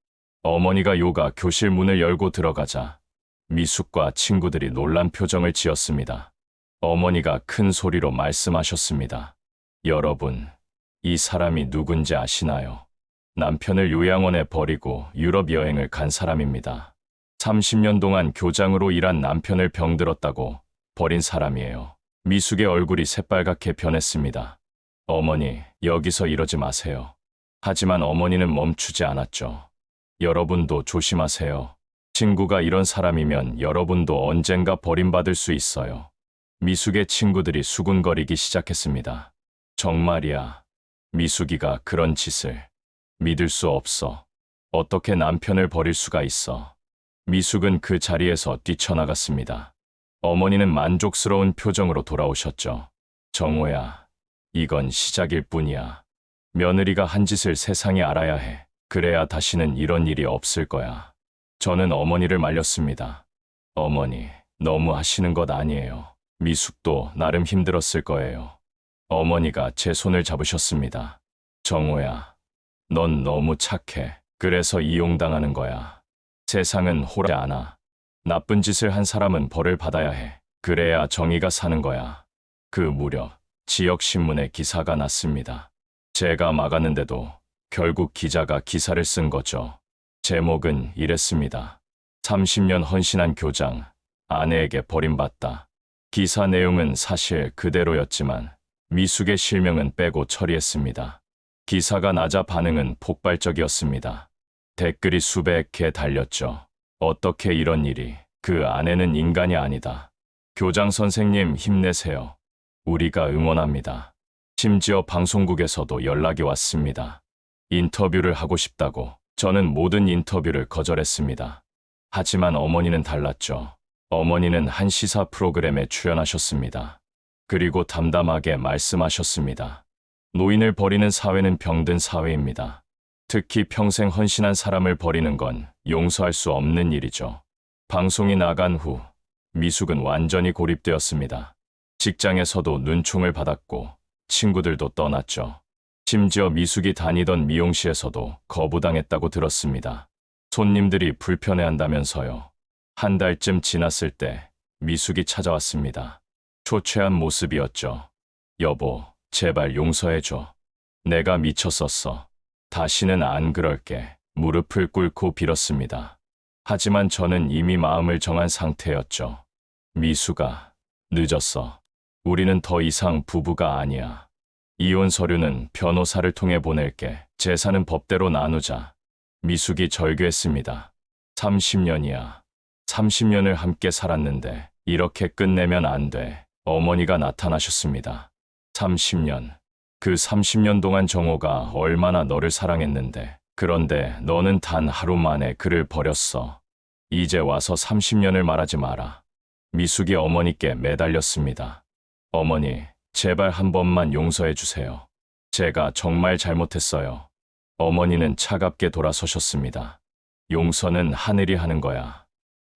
어머니가 요가 교실 문을 열고 들어가자 미숙과 친구들이 놀란 표정을 지었습니다. 어머니가 큰 소리로 말씀하셨습니다. 여러분, 이 사람이 누군지 아시나요? 남편을 요양원에 버리고 유럽 여행을 간 사람입니다. 30년 동안 교장으로 일한 남편을 병들었다고 버린 사람이에요. 미숙의 얼굴이 새빨갛게 변했습니다. 어머니, 여기서 이러지 마세요. 하지만 어머니는 멈추지 않았죠. 여러분도 조심하세요. 친구가 이런 사람이면 여러분도 언젠가 버림받을 수 있어요. 미숙의 친구들이 수군거리기 시작했습니다. 정말이야. 미숙이가 그런 짓을. 믿을 수 없어. 어떻게 남편을 버릴 수가 있어. 미숙은 그 자리에서 뛰쳐나갔습니다. 어머니는 만족스러운 표정으로 돌아오셨죠. 정호야, 이건 시작일 뿐이야. 며느리가 한 짓을 세상이 알아야 해. 그래야 다시는 이런 일이 없을 거야. 저는 어머니를 말렸습니다. 어머니, 너무 하시는 것 아니에요. 미숙도 나름 힘들었을 거예요. 어머니가 제 손을 잡으셨습니다. 정호야, 넌 너무 착해. 그래서 이용당하는 거야. 세상은 호락하지 않아. 나쁜 짓을 한 사람은 벌을 받아야 해. 그래야 정의가 사는 거야. 그 무렵 지역신문에 기사가 났습니다. 제가 막았는데도 결국 기자가 기사를 쓴 거죠. 제목은 이랬습니다. 30년 헌신한 교장, 아내에게 버림받다. 기사 내용은 사실 그대로였지만 미숙의 실명은 빼고 처리했습니다. 기사가 나자 반응은 폭발적이었습니다. 댓글이 수백 개 달렸죠. 어떻게 이런 일이, 그 아내는 인간이 아니다. 교장 선생님 힘내세요. 우리가 응원합니다. 심지어 방송국에서도 연락이 왔습니다. 인터뷰를 하고 싶다고. 저는 모든 인터뷰를 거절했습니다. 하지만 어머니는 달랐죠. 어머니는 한 시사 프로그램에 출연하셨습니다. 그리고 담담하게 말씀하셨습니다. 노인을 버리는 사회는 병든 사회입니다. 특히 평생 헌신한 사람을 버리는 건 용서할 수 없는 일이죠. 방송이 나간 후 미숙은 완전히 고립되었습니다. 직장에서도 눈총을 받았고 친구들도 떠났죠. 심지어 미숙이 다니던 미용실에서도 거부당했다고 들었습니다. 손님들이 불편해한다면서요. 한 달쯤 지났을 때 미숙이 찾아왔습니다. 초췌한 모습이었죠. 여보, 제발 용서해줘. 내가 미쳤었어. 다시는 안 그럴게. 무릎을 꿇고 빌었습니다. 하지만 저는 이미 마음을 정한 상태였죠. 미숙아, 늦었어. 우리는 더 이상 부부가 아니야. 이혼 서류는 변호사를 통해 보낼게. 재산은 법대로 나누자. 미숙이 절규했습니다. 30년이야. 30년을 함께 살았는데 이렇게 끝내면 안 돼. 어머니가 나타나셨습니다. 30년. 그 30년 동안 정호가 얼마나 너를 사랑했는데. 그런데 너는 단 하루 만에 그를 버렸어. 이제 와서 30년을 말하지 마라. 미숙이 어머니께 매달렸습니다. 어머니, 제발 한 번만 용서해 주세요. 제가 정말 잘못했어요. 어머니는 차갑게 돌아서셨습니다. 용서는 하늘이 하는 거야.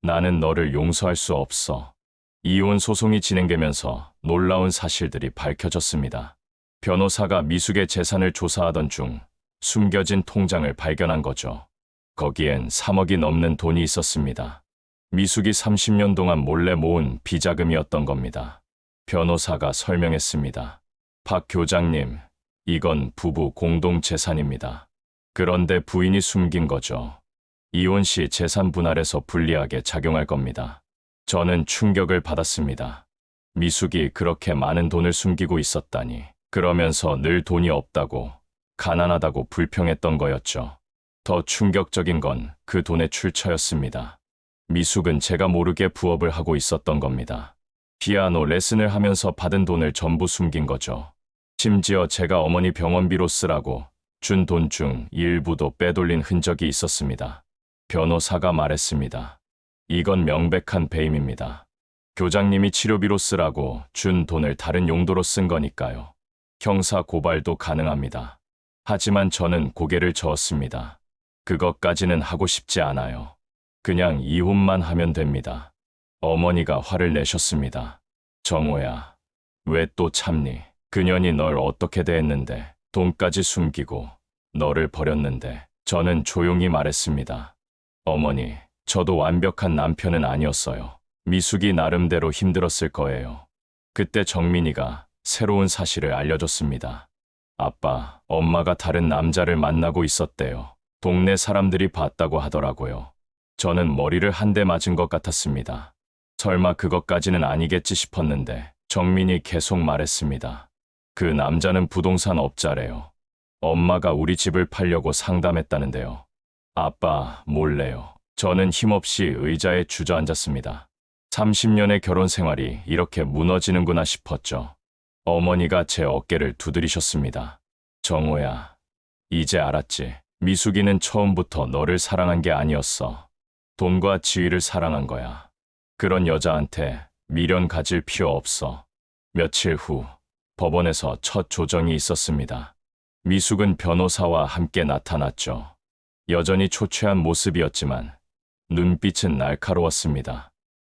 나는 너를 용서할 수 없어. 이혼 소송이 진행되면서 놀라운 사실들이 밝혀졌습니다. 변호사가 미숙의 재산을 조사하던 중 숨겨진 통장을 발견한 거죠. 거기엔 3억이 넘는 돈이 있었습니다. 미숙이 30년 동안 몰래 모은 비자금이었던 겁니다. 변호사가 설명했습니다. 박 교장님, 이건 부부 공동 재산입니다. 그런데 부인이 숨긴 거죠. 이혼 시 재산 분할에서 불리하게 작용할 겁니다. 저는 충격을 받았습니다. 미숙이 그렇게 많은 돈을 숨기고 있었다니. 그러면서 늘 돈이 없다고, 가난하다고 불평했던 거였죠. 더 충격적인 건 그 돈의 출처였습니다. 미숙은 제가 모르게 부업을 하고 있었던 겁니다. 피아노 레슨을 하면서 받은 돈을 전부 숨긴 거죠. 심지어 제가 어머니 병원비로 쓰라고 준 돈 중 일부도 빼돌린 흔적이 있었습니다. 변호사가 말했습니다. 이건 명백한 배임입니다. 교장님이 치료비로 쓰라고 준 돈을 다른 용도로 쓴 거니까요. 형사 고발도 가능합니다. 하지만 저는 고개를 저었습니다. 그것까지는 하고 싶지 않아요. 그냥 이혼만 하면 됩니다. 어머니가 화를 내셨습니다. 정호야, 왜 또 참니? 그년이 널 어떻게 대했는데, 돈까지 숨기고 너를 버렸는데. 저는 조용히 말했습니다. 어머니, 저도 완벽한 남편은 아니었어요. 미숙이 나름대로 힘들었을 거예요. 그때 정민이가 새로운 사실을 알려줬습니다. 아빠, 엄마가 다른 남자를 만나고 있었대요. 동네 사람들이 봤다고 하더라고요. 저는 머리를 한 대 맞은 것 같았습니다. 설마 그것까지는 아니겠지 싶었는데 정민이 계속 말했습니다. 그 남자는 부동산 업자래요. 엄마가 우리 집을 팔려고 상담했다는데요. 아빠, 몰래요. 저는 힘없이 의자에 주저앉았습니다. 30년의 결혼 생활이 이렇게 무너지는구나 싶었죠. 어머니가 제 어깨를 두드리셨습니다. 정호야, 이제 알았지. 미숙이는 처음부터 너를 사랑한 게 아니었어. 돈과 지위를 사랑한 거야. 그런 여자한테 미련 가질 필요 없어. 며칠 후 법원에서 첫 조정이 있었습니다. 미숙은 변호사와 함께 나타났죠. 여전히 초췌한 모습이었지만 눈빛은 날카로웠습니다.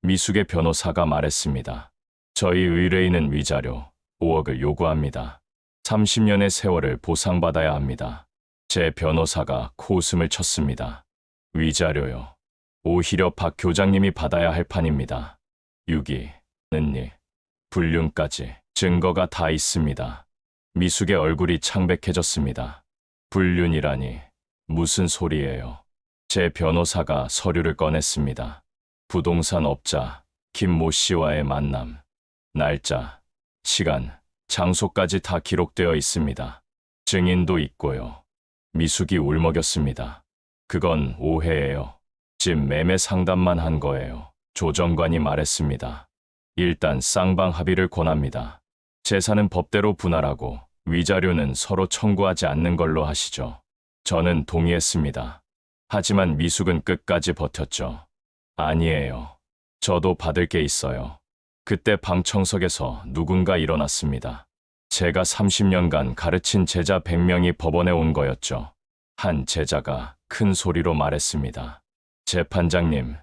미숙의 변호사가 말했습니다. 저희 의뢰인은 위자료 5억을 요구합니다. 30년의 세월을 보상받아야 합니다. 제 변호사가 코웃음을 쳤습니다. 위자료요. 오히려 박 교장님이 받아야 할 판입니다. 유기, 는니, 불륜까지 증거가 다 있습니다. 미숙의 얼굴이 창백해졌습니다. 불륜이라니 무슨 소리예요? 제 변호사가 서류를 꺼냈습니다. 부동산 업자 김모 씨와의 만남, 날짜, 시간, 장소까지 다 기록되어 있습니다. 증인도 있고요. 미숙이 울먹였습니다. 그건 오해예요. 집 매매 상담만 한 거예요. 조정관이 말했습니다. 일단 쌍방 합의를 권합니다. 재산은 법대로 분할하고 위자료는 서로 청구하지 않는 걸로 하시죠. 저는 동의했습니다. 하지만 미숙은 끝까지 버텼죠. 아니에요. 저도 받을 게 있어요. 그때 방청석에서 누군가 일어났습니다. 제가 30년간 가르친 제자 100명이 법원에 온 거였죠. 한 제자가 큰 소리로 말했습니다. 재판장님,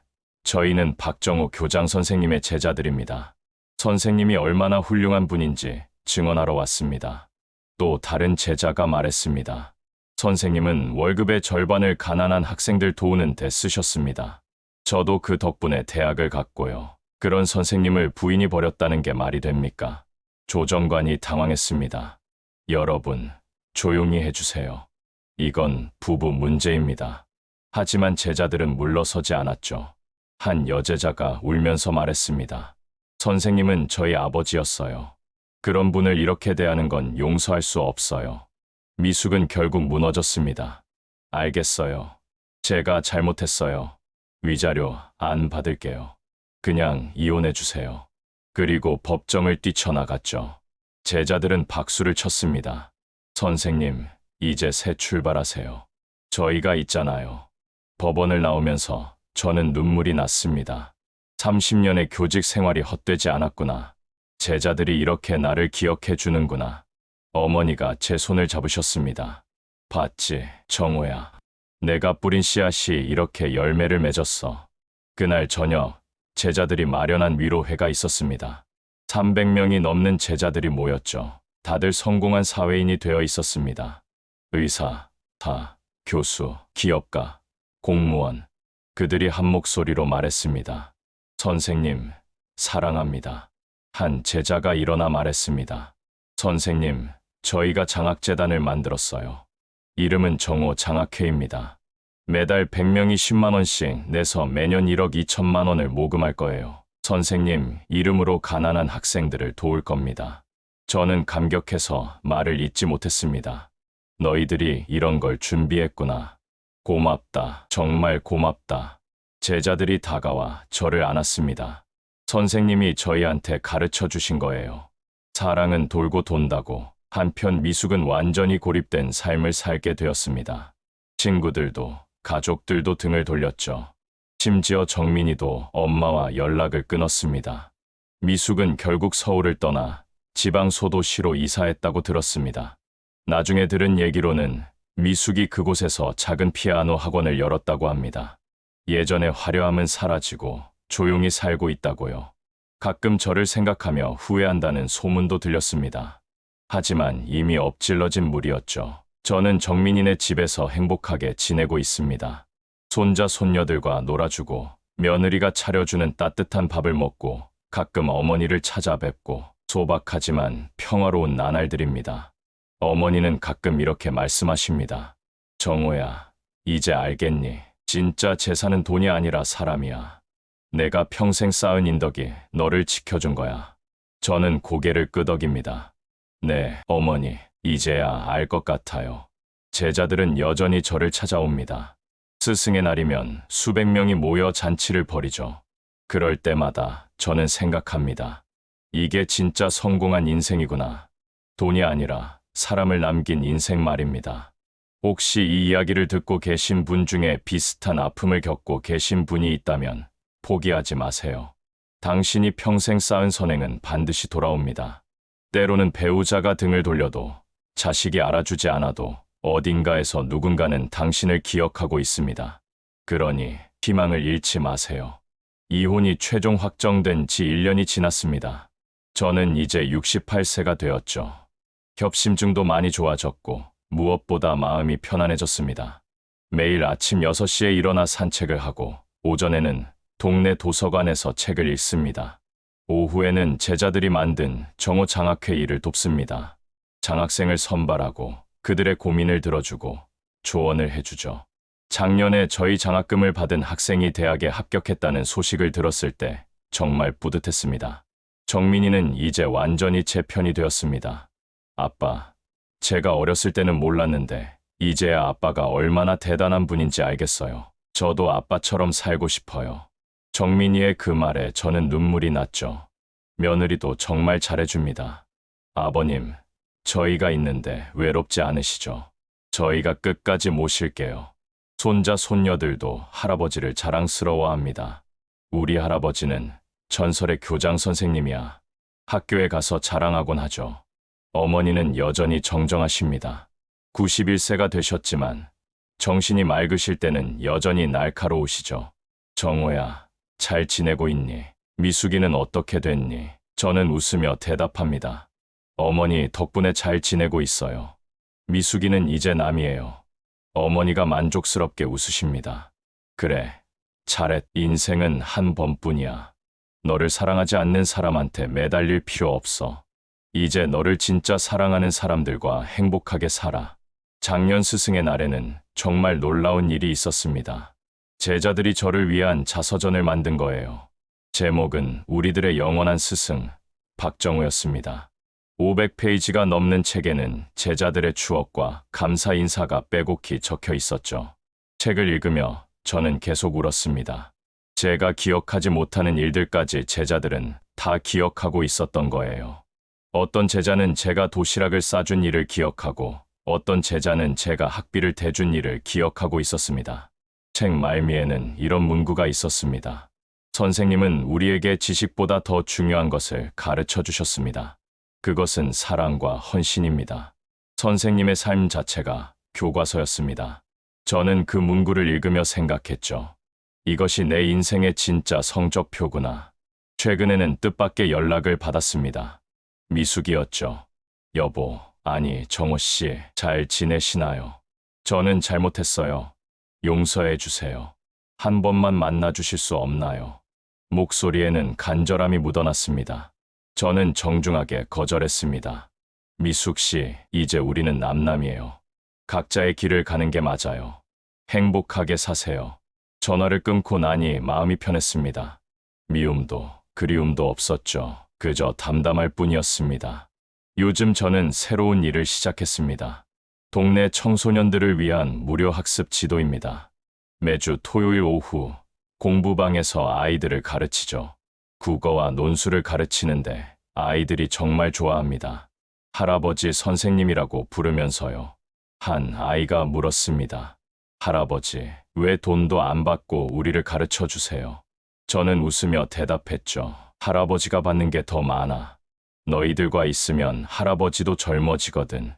저희는 박정호 교장 선생님의 제자들입니다. 선생님이 얼마나 훌륭한 분인지 증언하러 왔습니다. 또 다른 제자가 말했습니다. 선생님은 월급의 절반을 가난한 학생들 도우는 데 쓰셨습니다. 저도 그 덕분에 대학을 갔고요. 그런 선생님을 부인이 버렸다는 게 말이 됩니까? 조정관이 당황했습니다. 여러분, 조용히 해주세요. 이건 부부 문제입니다. 하지만 제자들은 물러서지 않았죠. 한 여제자가 울면서 말했습니다. 선생님은 저희 아버지였어요. 그런 분을 이렇게 대하는 건 용서할 수 없어요. 미숙은 결국 무너졌습니다. 알겠어요. 제가 잘못했어요. 위자료 안 받을게요. 그냥 이혼해 주세요. 그리고 법정을 뛰쳐나갔죠. 제자들은 박수를 쳤습니다. 선생님, 이제 새 출발하세요. 저희가 있잖아요. 법원을 나오면서 저는 눈물이 났습니다. 30년의 교직 생활이 헛되지 않았구나. 제자들이 이렇게 나를 기억해 주는구나. 어머니가 제 손을 잡으셨습니다. 봤지, 정호야. 내가 뿌린 씨앗이 이렇게 열매를 맺었어. 그날 저녁, 제자들이 마련한 위로회가 있었습니다. 300명이 넘는 제자들이 모였죠. 다들 성공한 사회인이 되어 있었습니다. 의사, 다, 교수, 기업가, 공무원. 그들이 한 목소리로 말했습니다. 선생님, 사랑합니다. 한 제자가 일어나 말했습니다. 선생님, 저희가 장학재단을 만들었어요. 이름은 정호 장학회입니다. 매달 100명이 10만 원씩 내서 매년 1억 2천만 원을 모금할 거예요. 선생님 이름으로 가난한 학생들을 도울 겁니다. 저는 감격해서 말을 잇지 못했습니다. 너희들이 이런 걸 준비했구나. 고맙다. 정말 고맙다. 제자들이 다가와 저를 안았습니다. 선생님이 저희한테 가르쳐 주신 거예요. 사랑은 돌고 돈다고. 한편 미숙은 완전히 고립된 삶을 살게 되었습니다. 친구들도 가족들도 등을 돌렸죠. 심지어 정민이도 엄마와 연락을 끊었습니다. 미숙은 결국 서울을 떠나 지방 소도시로 이사했다고 들었습니다. 나중에 들은 얘기로는 미숙이 그곳에서 작은 피아노 학원을 열었다고 합니다. 예전의 화려함은 사라지고 조용히 살고 있다고요. 가끔 저를 생각하며 후회한다는 소문도 들렸습니다. 하지만 이미 엎질러진 물이었죠. 저는 정민이네 집에서 행복하게 지내고 있습니다. 손자 손녀들과 놀아주고 며느리가 차려주는 따뜻한 밥을 먹고 가끔 어머니를 찾아뵙고 소박하지만 평화로운 나날들입니다. 어머니는 가끔 이렇게 말씀하십니다. 정호야, 이제 알겠니? 진짜 재산은 돈이 아니라 사람이야. 내가 평생 쌓은 인덕이 너를 지켜준 거야. 저는 고개를 끄덕입니다. 네, 어머니, 이제야 알 것 같아요. 제자들은 여전히 저를 찾아옵니다. 스승의 날이면 수백 명이 모여 잔치를 벌이죠. 그럴 때마다 저는 생각합니다. 이게 진짜 성공한 인생이구나. 돈이 아니라 사람을 남긴 인생 말입니다. 혹시 이 이야기를 듣고 계신 분 중에 비슷한 아픔을 겪고 계신 분이 있다면 포기하지 마세요. 당신이 평생 쌓은 선행은 반드시 돌아옵니다. 때로는 배우자가 등을 돌려도 자식이 알아주지 않아도 어딘가에서 누군가는 당신을 기억하고 있습니다. 그러니 희망을 잃지 마세요. 이혼이 최종 확정된 지 1년이 지났습니다. 저는 이제 68세가 되었죠. 협심증도 많이 좋아졌고 무엇보다 마음이 편안해졌습니다. 매일 아침 6시에 일어나 산책을 하고 오전에는 동네 도서관에서 책을 읽습니다. 오후에는 제자들이 만든 정호 장학회 일을 돕습니다. 장학생을 선발하고 그들의 고민을 들어주고 조언을 해주죠. 작년에 저희 장학금을 받은 학생이 대학에 합격했다는 소식을 들었을 때 정말 뿌듯했습니다. 정민이는 이제 완전히 제 편이 되었습니다. 아빠, 제가 어렸을 때는 몰랐는데 이제야 아빠가 얼마나 대단한 분인지 알겠어요. 저도 아빠처럼 살고 싶어요. 정민이의 그 말에 저는 눈물이 났죠. 며느리도 정말 잘해줍니다. 아버님, 저희가 있는데 외롭지 않으시죠? 저희가 끝까지 모실게요. 손자 손녀들도 할아버지를 자랑스러워합니다. 우리 할아버지는 전설의 교장 선생님이야. 학교에 가서 자랑하곤 하죠. 어머니는 여전히 정정하십니다. 91세가 되셨지만 정신이 맑으실 때는 여전히 날카로우시죠. 정호야, 잘 지내고 있니? 미숙이는 어떻게 됐니? 저는 웃으며 대답합니다. 어머니 덕분에 잘 지내고 있어요. 미숙이는 이제 남이에요. 어머니가 만족스럽게 웃으십니다. 그래, 잘했. 인생은 한 번뿐이야. 너를 사랑하지 않는 사람한테 매달릴 필요 없어. 이제 너를 진짜 사랑하는 사람들과 행복하게 살아. 작년 스승의 날에는 정말 놀라운 일이 있었습니다. 제자들이 저를 위한 자서전을 만든 거예요. 제목은 우리들의 영원한 스승, 박정우였습니다. 500페이지가 넘는 책에는 제자들의 추억과 감사 인사가 빼곡히 적혀 있었죠. 책을 읽으며 저는 계속 울었습니다. 제가 기억하지 못하는 일들까지 제자들은 다 기억하고 있었던 거예요. 어떤 제자는 제가 도시락을 싸준 일을 기억하고 어떤 제자는 제가 학비를 대준 일을 기억하고 있었습니다. 책 말미에는 이런 문구가 있었습니다. 선생님은 우리에게 지식보다 더 중요한 것을 가르쳐 주셨습니다. 그것은 사랑과 헌신입니다. 선생님의 삶 자체가 교과서였습니다. 저는 그 문구를 읽으며 생각했죠. 이것이 내 인생의 진짜 성적표구나. 최근에는 뜻밖의 연락을 받았습니다. 미숙이었죠. 여보, 아니 정호 씨, 잘 지내시나요? 저는 잘못했어요. 용서해 주세요. 한 번만 만나 주실 수 없나요? 목소리에는 간절함이 묻어났습니다. 저는 정중하게 거절했습니다. 미숙 씨, 이제 우리는 남남이에요. 각자의 길을 가는 게 맞아요. 행복하게 사세요. 전화를 끊고 나니 마음이 편했습니다. 미움도 그리움도 없었죠. 그저 담담할 뿐이었습니다. 요즘 저는 새로운 일을 시작했습니다. 동네 청소년들을 위한 무료 학습 지도입니다. 매주 토요일 오후 공부방에서 아이들을 가르치죠. 국어와 논술을 가르치는데 아이들이 정말 좋아합니다. 할아버지 선생님이라고 부르면서요. 한 아이가 물었습니다. 할아버지, 왜 돈도 안 받고 우리를 가르쳐 주세요? 저는 웃으며 대답했죠. 할아버지가 받는 게 더 많아. 너희들과 있으면 할아버지도 젊어지거든.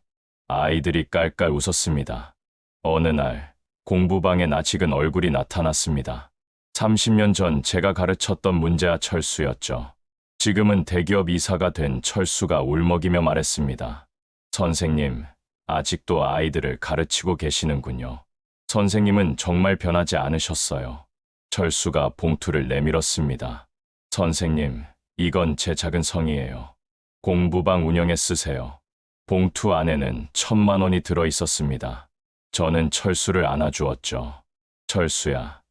아이들이 깔깔 웃었습니다. 어느 날 공부방에 낯익은 얼굴이 나타났습니다. 30년 전 제가 가르쳤던 문제아 철수였죠. 지금은 대기업 이사가 된 철수가 울먹이며 말했습니다. 선생님, 아직도 아이들을 가르치고 계시는군요. 선생님은 정말 변하지 않으셨어요. 철수가 봉투를 내밀었습니다. 선생님, 이건 제 작은 성의예요. 공부방 운영에 쓰세요. 봉투 안에는 1,000만 원이 들어 있었습니다. 저는 철수를 안아주었죠. 철수야,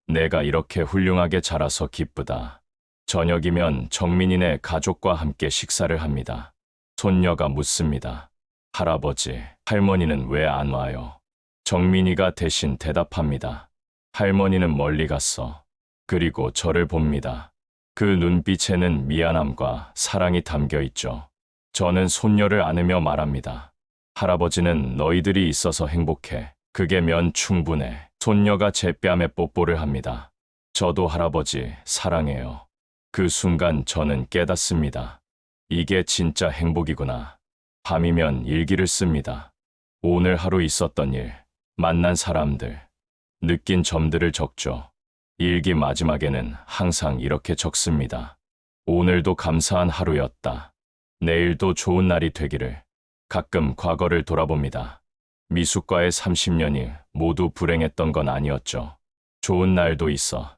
내가 이렇게 훌륭하게 자라서 기쁘다. 저녁이면 정민이네 가족과 함께 식사를 합니다. 손녀가 묻습니다. 할아버지, 할머니는 왜 안 와요? 정민이가 대신 대답합니다. 할머니는 멀리 갔어. 그리고 저를 봅니다. 그 눈빛에는 미안함과 사랑이 담겨 있죠. 저는 손녀를 안으며 말합니다. 할아버지는 너희들이 있어서 행복해. 그게 면 충분해. 손녀가 제 뺨에 뽀뽀를 합니다. 저도 할아버지 사랑해요. 그 순간 저는 깨닫습니다. 이게 진짜 행복이구나. 밤이면 일기를 씁니다. 오늘 하루 있었던 일, 만난 사람들, 느낀 점들을 적죠. 일기 마지막에는 항상 이렇게 적습니다. 오늘도 감사한 하루였다. 내일도 좋은 날이 되기를. 가끔 과거를 돌아봅니다. 미숙과의 30년이 모두 불행했던 건 아니었죠. 좋은 날도 있어